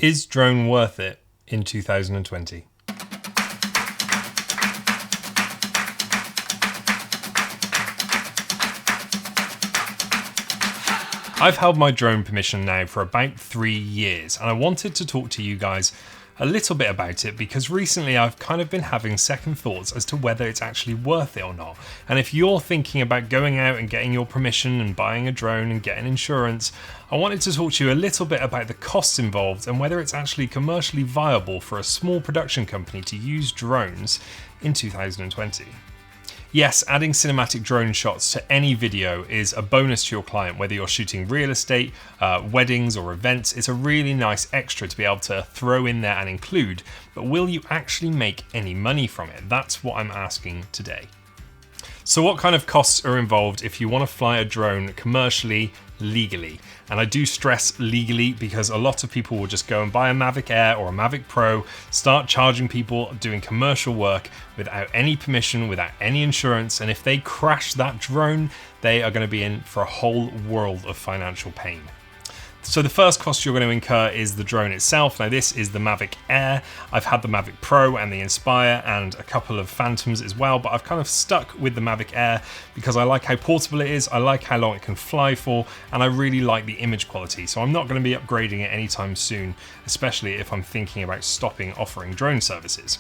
Is drone worth it in 2020? I've held my drone permission now for about 3 years, and I wanted to talk to you guys a little bit about it because recently I've kind of been having second thoughts as to whether it's actually worth it or not. And if you're thinking about going out and getting your permission and buying a drone and getting insurance, I wanted to talk to you a little bit about the costs involved and whether it's actually commercially viable for a small production company to use drones in 2020. Yes, adding cinematic drone shots to any video is a bonus to your client, whether you're shooting real estate, weddings or events. It's a really nice extra to be able to throw in there and include, but will you actually make any money from it? That's what I'm asking today. So what kind of costs are involved if you want to fly a drone commercially, legally? And I do stress legally because a lot of people will just go and buy a Mavic Air or a Mavic Pro, start charging people doing commercial work without any permission, without any insurance, and if they crash that drone, they are going to be in for a whole world of financial pain. So the first cost you're going to incur is the drone itself. Now this is the Mavic Air. I've had the Mavic Pro and the Inspire and a couple of Phantoms as well, but I've kind of stuck with the Mavic Air because I like how portable it is, I like how long it can fly for, and I really like the image quality. So I'm not going to be upgrading it anytime soon, especially if I'm thinking about stopping offering drone services.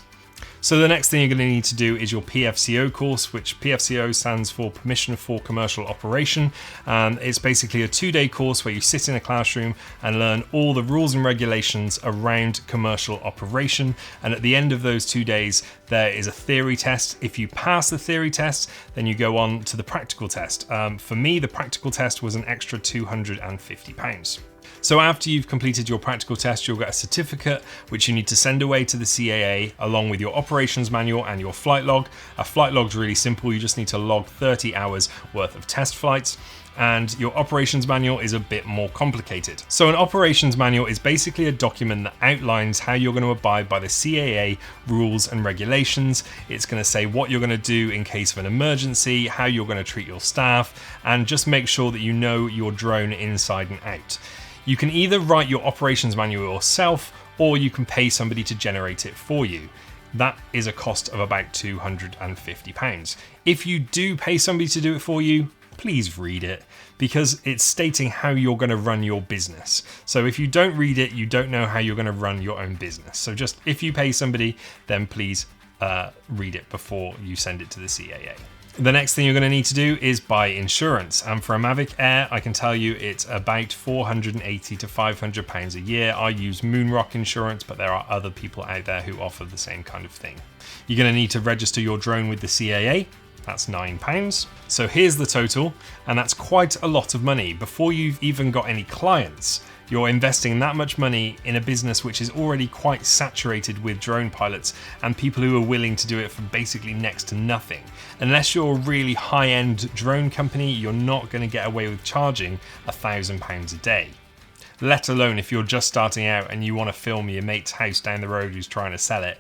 So the next thing you're going to need to do is your PFCO course, which PFCO stands for Permission for Commercial Operation. It's basically a 2-day course where you sit in a classroom and learn all the rules and regulations around commercial operation. And at the end of those 2 days, there is a theory test. If you pass the theory test, then you go on to the practical test. For me, the practical test was an extra £250. So after you've completed your practical test, you'll get a certificate which you need to send away to the CAA along with your operations manual and your flight log. A flight log's really simple. You just need to log 30 hours worth of test flights. And your operations manual is a bit more complicated. So an operations manual is basically a document that outlines how you're going to abide by the CAA rules and regulations. It's going to say what you're going to do in case of an emergency, how you're going to treat your staff, and just make sure that you know your drone inside and out. You can either write your operations manual yourself or you can pay somebody to generate it for you. That is a cost of about £250. If you do pay somebody to do it for you, please read it because it's stating how you're going to run your business. So if you don't read it, you don't know how you're going to run your own business. So just if you pay somebody, then please read it before you send it to the CAA. The next thing you're going to need to do is buy insurance. And for a Mavic Air, I can tell you it's about £480 to £500 a year. I use Moonrock insurance, but there are other people out there who offer the same kind of thing. You're going to need to register your drone with the CAA. That's £9. So here's the total, and that's quite a lot of money. Before you've even got any clients, you're investing that much money in a business which is already quite saturated with drone pilots and people who are willing to do it for basically next to nothing. Unless you're a really high-end drone company, you're not going to get away with charging £1,000 a day. Let alone if you're just starting out and you want to film your mate's house down the road who's trying to sell it.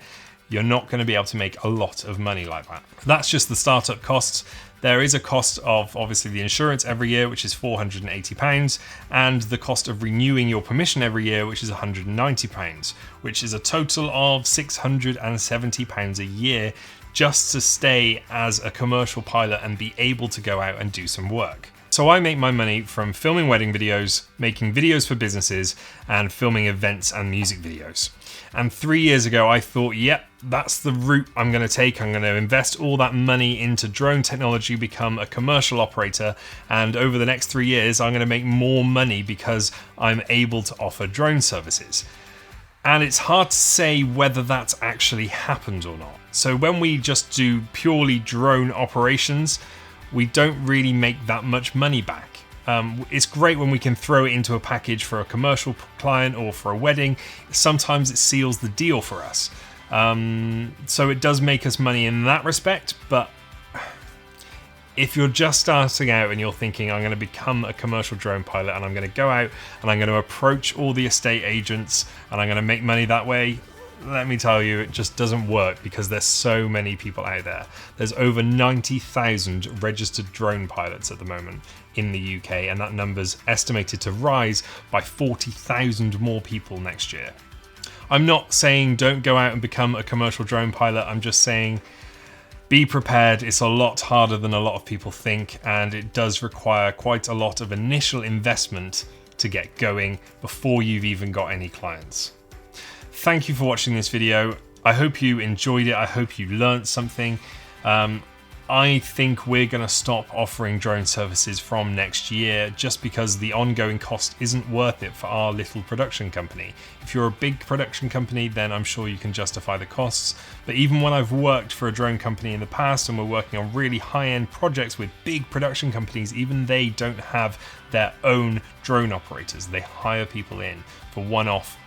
You're not going to be able to make a lot of money like that. That's just the startup costs. There is a cost of obviously the insurance every year, which is £480, and the cost of renewing your permission every year, which is £190, which is a total of £670 a year just to stay as a commercial pilot and be able to go out and do some work. So I make my money from filming wedding videos, making videos for businesses, and filming events and music videos. And 3 years ago, I thought, yep, that's the route I'm going to take. I'm going to invest all that money into drone technology, become a commercial operator, and over the next 3 years, I'm going to make more money because I'm able to offer drone services. And it's hard to say whether that's actually happened or not. So when we just do purely drone operations, we don't really make that much money back. It's great when we can throw it into a package for a commercial client or for a wedding. Sometimes it seals the deal for us. So it does make us money in that respect, but if you're just starting out and you're thinking, I'm going to become a commercial drone pilot and I'm going to go out and I'm going to approach all the estate agents and I'm going to make money that way, let me tell you, it just doesn't work because there's so many people out there. There's over 90,000 registered drone pilots at the moment in the UK, and that number's estimated to rise by 40,000 more people next year. I'm not saying don't go out and become a commercial drone pilot. I'm just saying be prepared. It's a lot harder than a lot of people think, and it does require quite a lot of initial investment to get going before you've even got any clients. Thank you for watching this video. I hope you enjoyed it. I hope you learned something. I think we're going to stop offering drone services from next year just because the ongoing cost isn't worth it for our little production company. If you're a big production company, then I'm sure you can justify the costs. But even when I've worked for a drone company in the past and we're working on really high-end projects with big production companies, even they don't have their own drone operators. They hire people in for one-off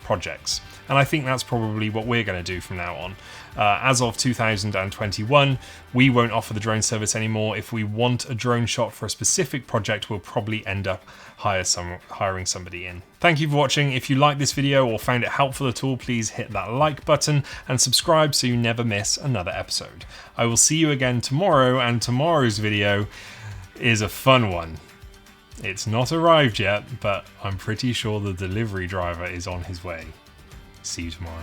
projects. And I think that's probably what we're going to do from now on. As of 2021, we won't offer the drone service anymore. If we want a drone shot for a specific project, we'll probably end up hiring somebody in. Thank you for watching. If you liked this video or found it helpful at all, please hit that like button and subscribe so you never miss another episode. I will see you again tomorrow, and tomorrow's video is a fun one. It's not arrived yet, but I'm pretty sure the delivery driver is on his way. See you tomorrow.